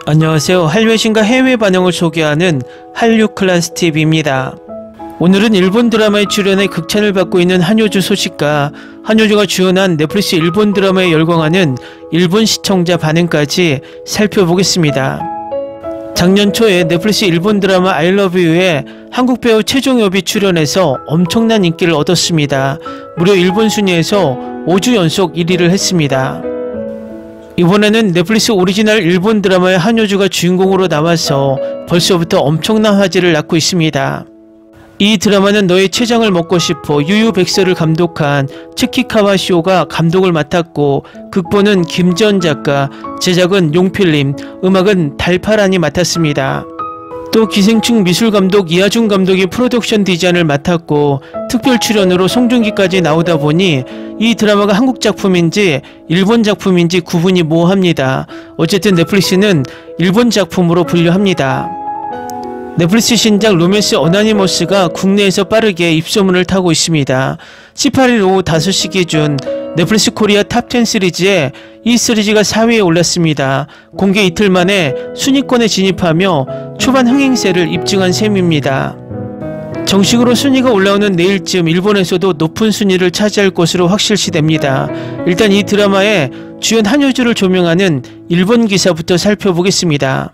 안녕하세요. 한류 외신과 해외 반응을 소개하는 한류 클래스 TV입니다. 오늘은 일본 드라마에 출연해 극찬을 받고 있는 한효주 소식과 한효주가 주연한 넷플릭스 일본 드라마에 열광하는 일본 시청자 반응까지 살펴보겠습니다. 작년 초에 넷플릭스 일본 드라마 I Love You에 한국 배우 최종엽이 출연해서 엄청난 인기를 얻었습니다. 무려 일본 순위에서 5주 연속 1위를 했습니다. 이번에는 넷플릭스 오리지널 일본 드라마의 한효주가 주인공으로 나와서 벌써부터 엄청난 화제를 낳고 있습니다. 이 드라마는 너의 췌장을 먹고 싶어 유유백설을 감독한 츠키카와 시오가 감독을 맡았고, 극본은 김지연 작가, 제작은 용필님, 음악은 달파란이 맡았습니다. 또 기생충 미술감독 이하준 감독이 프로덕션 디자인을 맡았고, 특별 출연으로 송중기까지 나오다 보니 이 드라마가 한국 작품인지 일본 작품인지 구분이 모호합니다. 어쨌든 넷플릭스는 일본 작품으로 분류합니다. 넷플릭스 신작 로맨스 어나니머스가 국내에서 빠르게 입소문을 타고 있습니다. 18일 오후 5시 기준 넷플릭스 코리아 탑10 시리즈에 이 시리즈가 4위에 올랐습니다. 공개 이틀 만에 순위권에 진입하며 초반 흥행세를 입증한 셈입니다. 정식으로 순위가 올라오는 내일쯤 일본에서도 높은 순위를 차지할 것으로 확실시됩니다. 일단 이 드라마에 주연 한효주를 조명하는 일본 기사부터 살펴보겠습니다.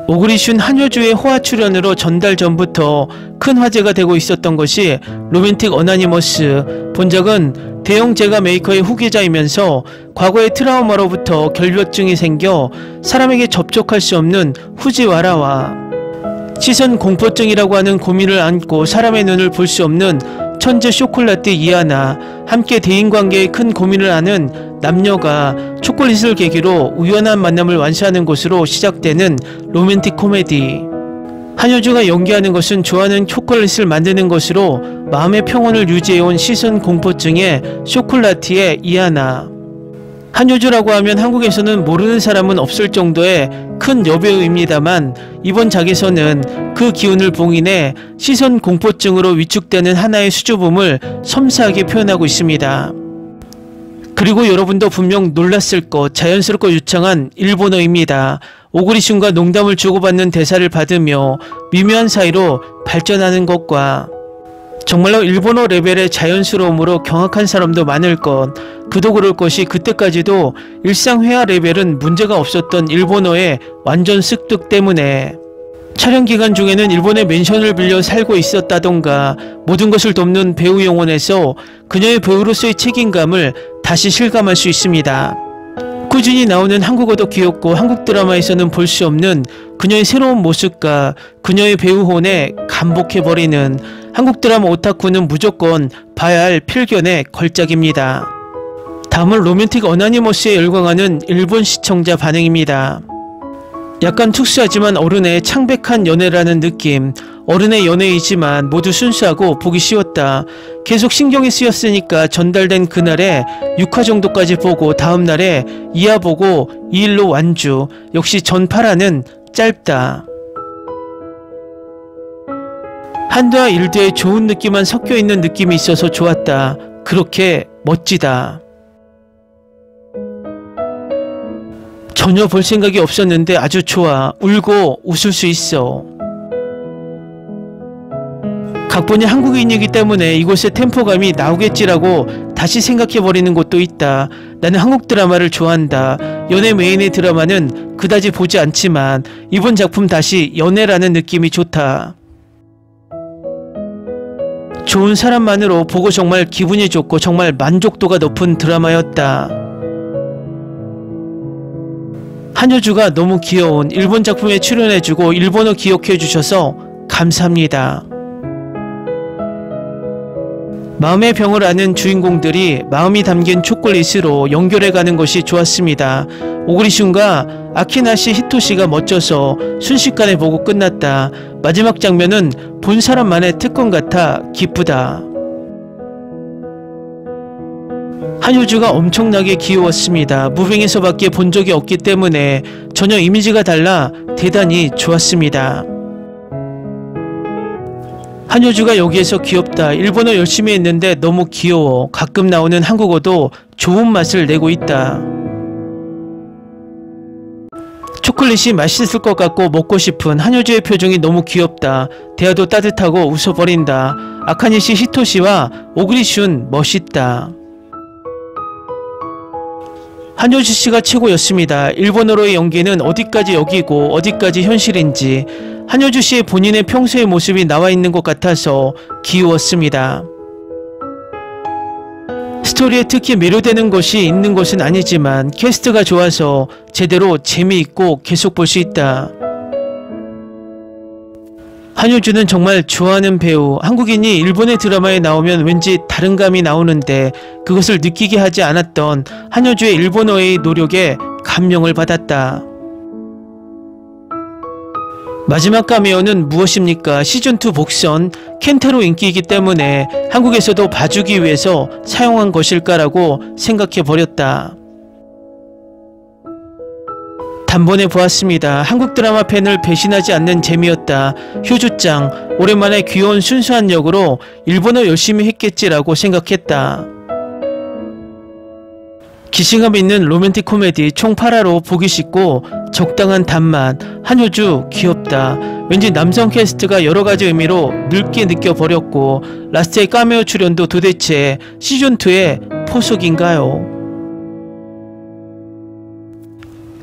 오그리슌 한효주의 호화 출연으로 전달 전부터 큰 화제가 되고 있었던 것이 로맨틱 어나니머스. 본작은 대형 제가 메이커의 후계자이면서 과거의 트라우마로부터 결벽증이 생겨 사람에게 접촉할 수 없는 후지와라와 시선 공포증이라고 하는 고민을 안고 사람의 눈을 볼 수 없는 천재 쇼콜라떼 이하나, 함께 대인관계에 큰 고민을 하는 남녀가 초콜릿을 계기로 우연한 만남을 완수하는 것으로 시작되는 로맨틱 코미디. 한효주가 연기하는 것은 좋아하는 초콜릿을 만드는 것으로 마음의 평온을 유지해온 시선 공포증의 쇼콜라티의 이하나. 한효주라고 하면 한국에서는 모르는 사람은 없을 정도의 큰 여배우입니다만, 이번 작에서는 그 기운을 봉인해 시선 공포증으로 위축되는 하나의 수줍음을 섬세하게 표현하고 있습니다. 그리고 여러분도 분명 놀랐을 것, 자연스럽고 유창한 일본어입니다. 오그리슌과 농담을 주고받는 대사를 받으며 미묘한 사이로 발전하는 것과 정말로 일본어 레벨의 자연스러움으로 경악한 사람도 많을 것. 그도 그럴 것이 그때까지도 일상 회화 레벨은 문제가 없었던 일본어의 완전 습득 때문에 촬영 기간 중에는 일본의 맨션을 빌려 살고 있었다던가, 모든 것을 돕는 배우 영혼에서 그녀의 배우로서의 책임감을 다시 실감할 수 있습니다. 꾸준히 나오는 한국어도 귀엽고 한국 드라마에서는 볼 수 없는 그녀의 새로운 모습과 그녀의 배우혼에 감복해버리는 한국 드라마 오타쿠는 무조건 봐야 할 필견의 걸작입니다. 다음은 로맨틱 어나니머스에 열광하는 일본 시청자 반응입니다. 약간 특수하지만 어른의 창백한 연애라는 느낌. 어른의 연애이지만 모두 순수하고 보기 쉬웠다. 계속 신경이 쓰였으니까 전달된 그날에 6화 정도까지 보고 다음날에 2화 보고 2일로 완주. 역시 전파라는 짧다. 한두와 일두의 좋은 느낌만 섞여있는 느낌이 있어서 좋았다. 그렇게 멋지다. 전혀 볼 생각이 없었는데 아주 좋아. 울고 웃을 수 있어. 각본이 한국인이기 때문에 이곳의 템포감이 나오겠지라고 다시 생각해버리는 곳도 있다. 나는 한국 드라마를 좋아한다. 연애 메인의 드라마는 그다지 보지 않지만 이번 작품 다시 연애라는 느낌이 좋다. 좋은 사람만으로 보고 정말 기분이 좋고 정말 만족도가 높은 드라마였다. 한효주가 너무 귀여운 일본 작품에 출연해주고 일본어 기억해주셔서 감사합니다. 마음의 병을 앓는 주인공들이 마음이 담긴 초콜릿으로 연결해가는 것이 좋았습니다. 오그리슌과 아키나시 히토시가 멋져서 순식간에 보고 끝났다. 마지막 장면은 본 사람만의 특권 같아 기쁘다. 한효주가 엄청나게 귀여웠습니다. 무빙에서밖에 본 적이 없기 때문에 전혀 이미지가 달라 대단히 좋았습니다. 한효주가 여기에서 귀엽다. 일본어 열심히 했는데 너무 귀여워. 가끔 나오는 한국어도 좋은 맛을 내고 있다. 초콜릿이 맛있을 것 같고 먹고 싶은 한효주의 표정이 너무 귀엽다. 대화도 따뜻하고 웃어버린다. 아카네시 히토시와 오그리슌 멋있다. 한효주 씨가 최고였습니다. 일본어로의 연기는 어디까지 역이고 어디까지 현실인지 한효주 씨의 본인의 평소의 모습이 나와 있는 것 같아서 귀여웠습니다. 스토리에 특히 매료되는 것이 있는 것은 아니지만 캐스트가 좋아서 제대로 재미있고 계속 볼 수 있다. 한효주는 정말 좋아하는 배우. 한국인이 일본의 드라마에 나오면 왠지 다른 감이 나오는데 그것을 느끼게 하지 않았던 한효주의 일본어의 노력에 감명을 받았다. 마지막 카메오는 무엇입니까? 시즌2 복선 켄타로 인기이기 때문에 한국에서도 봐주기 위해서 사용한 것일까라고 생각해버렸다. 단번에 보았습니다. 한국 드라마 팬을 배신하지 않는 재미였다. 효주짱 오랜만에 귀여운 순수한 역으로 일본어 열심히 했겠지라고 생각했다. 기시감 있는 로맨틱 코미디 총 8화로 보기 쉽고 적당한 단맛. 한효주 귀엽다. 왠지 남성 캐스트가 여러가지 의미로 늙게 느껴버렸고 라스트의 카메오 출연도 도대체 시즌2의 포석인가요?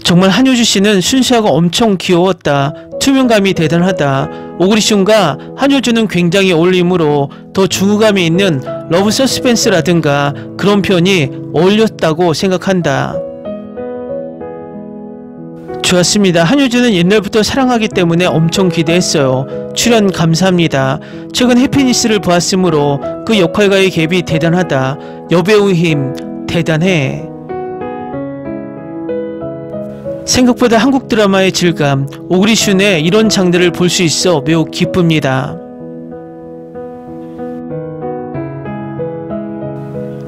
정말 한효주씨는 순수하고 엄청 귀여웠다. 투명감이 대단하다. 오그리슌과 한효주는 굉장히 어울리므로 더 중후감이 있는 러브 서스펜스라든가 그런 편이 어울렸다고 생각한다. 좋았습니다. 한효주는 옛날부터 사랑하기 때문에 엄청 기대했어요. 출연 감사합니다. 최근 해피니스를 보았으므로 그 역할과의 갭이 대단하다. 여배우 힘 대단해. 생각보다 한국 드라마의 질감, 오그리슌의 이런 장르를 볼 수 있어 매우 기쁩니다.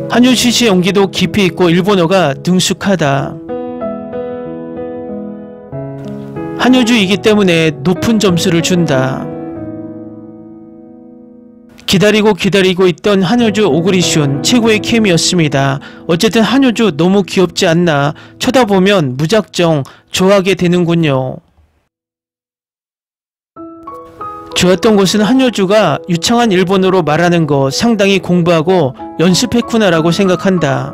한효주 씨 연기도 깊이 있고 일본어가 능숙하다. 한효주이기 때문에 높은 점수를 준다. 기다리고 있던 한효주 오그리슌 최고의 케미였습니다. 어쨌든 한효주 너무 귀엽지 않나. 쳐다보면 무작정 좋아하게 되는군요. 좋았던 것은 한효주가 유창한 일본어로 말하는 거 상당히 공부하고 연습했구나라고 생각한다.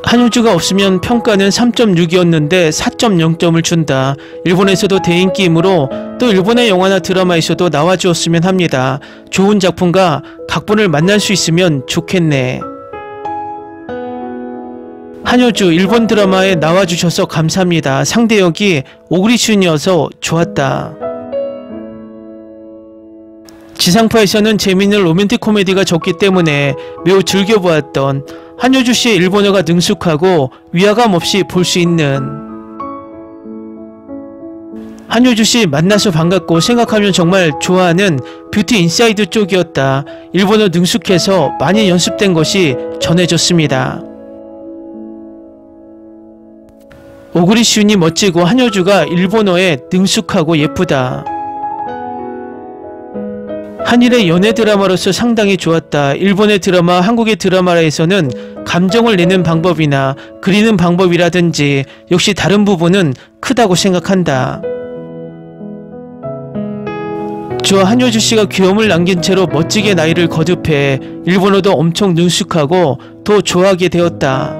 한효주가 없으면 평가는 3.6이었는데 4.0점을 준다. 일본에서도 대인기이므로 또 일본의 영화나 드라마에서도 나와주었으면 합니다. 좋은 작품과 각본을 만날 수 있으면 좋겠네. 한효주 일본 드라마에 나와주셔서 감사합니다. 상대역이 오그리슌이어서 좋았다. 지상파에서는 재미있는 로맨틱 코미디가 적기 때문에 매우 즐겨보았던 한효주 씨의 일본어가 능숙하고 위화감 없이 볼 수 있는 한효주 씨 만나서 반갑고 생각하면 정말 좋아하는 뷰티 인사이드 쪽이었다. 일본어 능숙해서 많이 연습된 것이 전해졌습니다. 오그리슌이 멋지고 한효주가 일본어에 능숙하고 예쁘다. 한일의 연애 드라마로서 상당히 좋았다. 일본의 드라마, 한국의 드라마에서는 감정을 내는 방법이나 그리는 방법이라든지 역시 다른 부분은 크다고 생각한다. 좋아. 한효주씨가 귀여움을 남긴 채로 멋지게 나이를 거듭해 일본어도 엄청 능숙하고 더 좋아하게 되었다.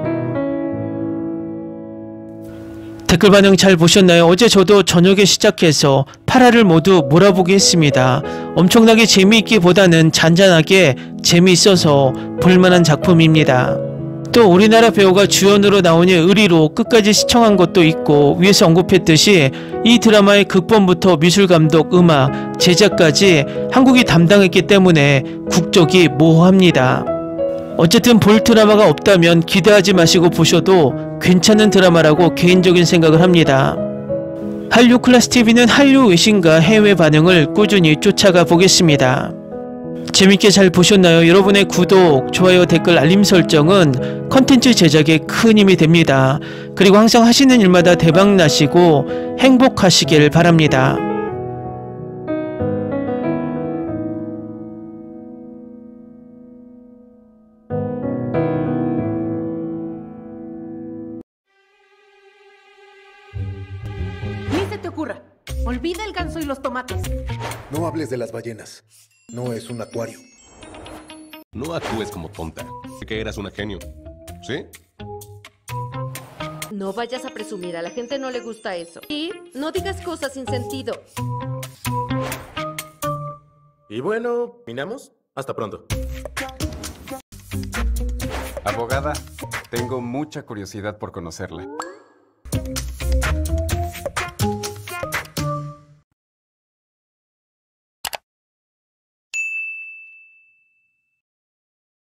댓글 반응 잘 보셨나요? 어제 저도 저녁에 시작해서 8화를 모두 몰아보기 했습니다. 엄청나게 재미있기보다는 잔잔하게 재미있어서 볼만한 작품입니다. 또 우리나라 배우가 주연으로 나오니 의리로 끝까지 시청한 것도 있고 위에서 언급했듯이 이 드라마의 극본부터 미술감독, 음악, 제작까지 한국이 담당했기 때문에 국적이 모호합니다. 어쨌든 볼 드라마가 없다면 기대하지 마시고 보셔도 괜찮은 드라마라고 개인적인 생각을 합니다. 한류 클래스TV는 한류 외신과 해외 반응을 꾸준히 쫓아가 보겠습니다. 재밌게 잘 보셨나요? 여러분의 구독, 좋아요, 댓글, 알림 설정은 컨텐츠 제작에 큰 힘이 됩니다. 그리고 항상 하시는 일마다 대박 나시고 행복하시길 바랍니다. Olvida el ganso y los tomates. No hables de las ballenas. No es un acuario. No actúes como tonta. Que eras una genio. ¿Sí? No vayas a presumir, a la gente no le gusta eso. Y no digas cosas sin sentido. Y bueno, ¿minamos? Hasta pronto. Abogada, tengo mucha curiosidad por conocerla.